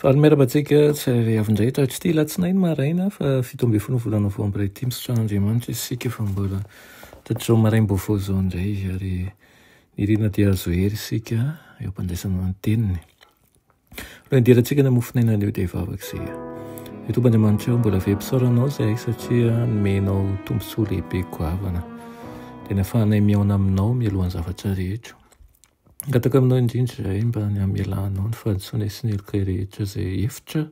Fahameramatsika tsy avindray tsy tia latsinainy maraina fa 7 volana novambra ity misotran'Andriamanitra isika fa mbola tatrao maraim-baovao zao indray izy ary nirina dia azo hery isika eo am-pandraisana ny teniny. Raha indirantsika ny mofinaina an'io dia hivavaka izay. Ny Tomban'Andriamanitra eo mbola vempisaoranao izay satria nomenao tombontsoa lehibe goavana dia nahafahanay miaona aminao mialohan'ny zavatra rehetra. Ngataka aminao indrindra izay mba ny hamelanao ny fahantsoana sy ny heloka rehetra izay efitra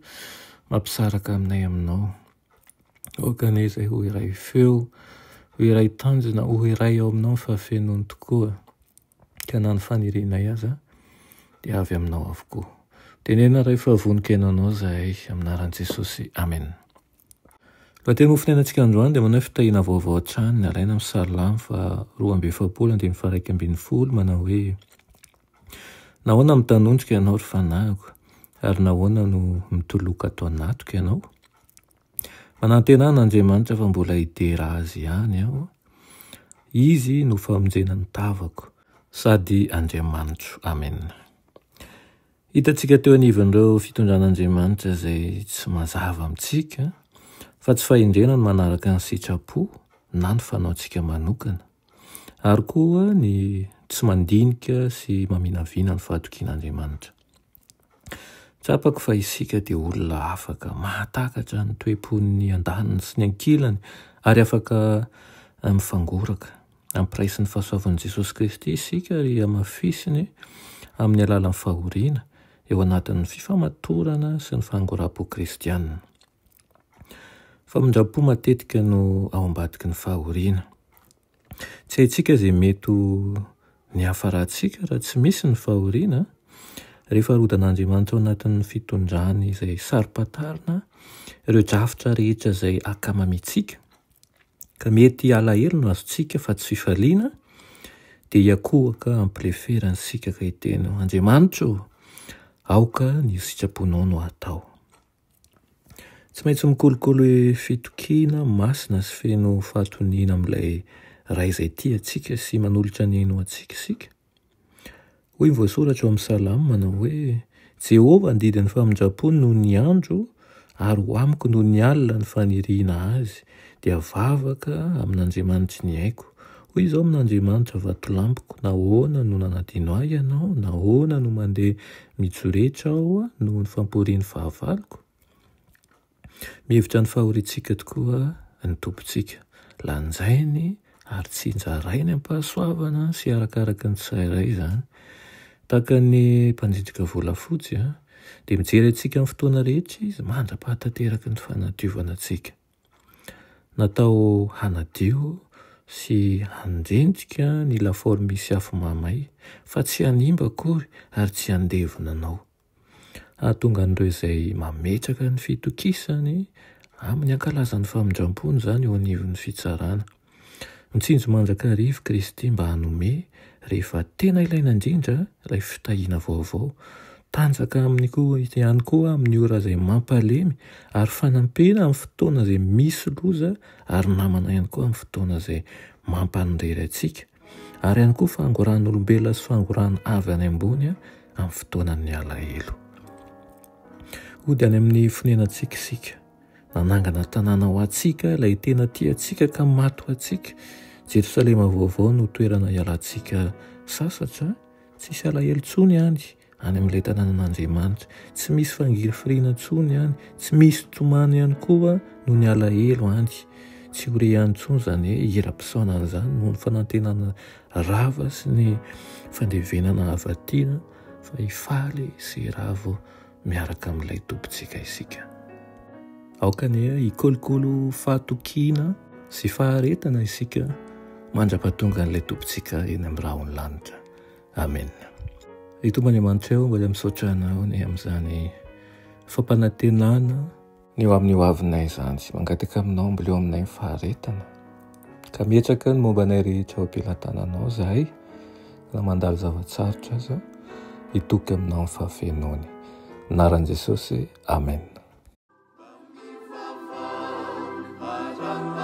mampisaraka aminay aminao. Okane izay ho iray feo, ho iray tanjona, ho iray ao aminao ny fahafenony tokoa. Ka na ny fanirinay aza dia avy aminao avokoa. Tenena rehefa vonin-kainanao izahay aminaran'i Jesosy. Amen. Raha tena mofinainantsika androany dia manao fitahiana vaovao hatrany ny alaina amin'ny Salamo fa 2:112 manao hoe: nahoana mitanondrika ianao ry fanahiko, ary nahoana no mitoloka ato anatoka ianao? Manantena an'Andriamanitra fa mbola hidera azy ihany aho. Izy no famonjena ny tavako, sady Andriamanitro. Amen. Hitantsika teo anivan'ireo fitondran'Andriamanitra izay tsy mazava amintsika, fa tsy fahindrena ny manaraka ny sitrapo na ny fanaontsika manokana, ary koa ny tsy mandinika sy maminavina ny fahatokian'Andriamanitra. Tsapako fa isika dia olona afaka mahatakatra ny toe-pon'ny andaniny sy ny ankilany ary afaka mifangoraka ampiraisy ny fahasoavan'i Jesosy Kristy isika ary amafisiny amin'ny alalan'ny fahoriana eo anatin'ny fifamatorana sy ny fangoram-po kristianina. Famonjam-po matetika no ao ambadiky ny fahoriana. Tsy haintsika izay mety ny hafarantsika raha tsy misy ny fahoriana. Rehefa rodan'Andriamanitra ao anatin'ny fitondrany izay sarim-patarina ireo drafitra rehetra izay akamamitsika, ka mety alahelo no azontsika fa tsy fifaliana, dia iakohaka ampileferany sika ka hiteny: Andriamanitra, aoka ny sitraponao no atao. Tsy maintsy mikolokolo fitokiana masina sy feno fahatoniana amin'ilay ray izay tia antsika sy manolotra ny haino antsika isika. Hoy ny voasoratra ao amin'ny Salamo manao hoe: Jehovah andidi ny famonjam-pony noho ny andro, ary ho amiko noho ny alina ny faniriana azy, dia vavaka amin'Andriamanitra ny aiko. Hoy izao amin'Andriamanitra vatolampiko: nahoana no nanadino ahy ianao, nahoana no mandeha mitsoretra aho noho ny famporian'ny fahavaloko. Mihevitra ny fahoriantsika tokoa ny tompontsika, lanjainy ary tsy injarainy ampahasoavana sy arakaraka ny tsirairay izany. Tahaka ny mpanjinjika volafotsy dia mijery antsika amin'ny fotoana rehetra izy mandra-pahatanteraka ny fanadiovana antsika. Natao hanadio sy handrenjika ny lafaoro misy afo mamay, fa tsy hanimba akory ary tsy handevona anao. Ahatonga an'ireo izay mametraka ny fitokisany amin'ny ankalazan'ny famonjam-pony izany eo anivon'ny fitsarana. Mitsinjo manjakarivo Kristy mba hanome rehefa tena ilaina indrindra ilay fitahiana vaovao. Tanjaka amin'ny koa ihany koa amin'ny ora izay mampalemy ary fanampena amin'ny fotoana izay misy loza ary namana ihany koa amin'ny fotoana izay mampandrery antsika. Ary ihany koa fangoran'olombelona sy fangorana avy any ambony amin'ny fotoanan'ny alahelo. Ody any amin'ny fonenantsika isika, nanangana tanàna ho antsika ilay tena tia antsika ka maty ho antsika. Jerosalema vaovao no toerana ialantsika sasatra, tsisy alahelo intsony any amin'ilay tanànan'Andriamanitra, tsy misy fangirifirina intsony any, tsy misy tomany ihany koa noho ny alahelo any. Tsy hore ihany intsony izany hoe hiram-pisaonana izany noho ny fanantenana rava sy ny fandevenana havatiana, fa hifaly sy hiravo miaraka amin'ilay tompontsika isika. Aokany hikolokolo fahatokiana sy faharetana isika mandra-pahatonga an'ilay tompontsika eny amin'ny rahony lanitra. Amen. Ny Tomban'Andriamanitra eo mbola misaotra anao ny amin'izany fampanantenana ny eo amin'ny hoavinay izany sy mangataka aminao mbola eo aminay ny faharetana. Ka mihetraka ny mombanay rehetra ao am-pelantananao izahay, na mandalo zavatsarotra aza hitoky aminao ny fahafenony. Anaran'i Jesosy. Amen. Anna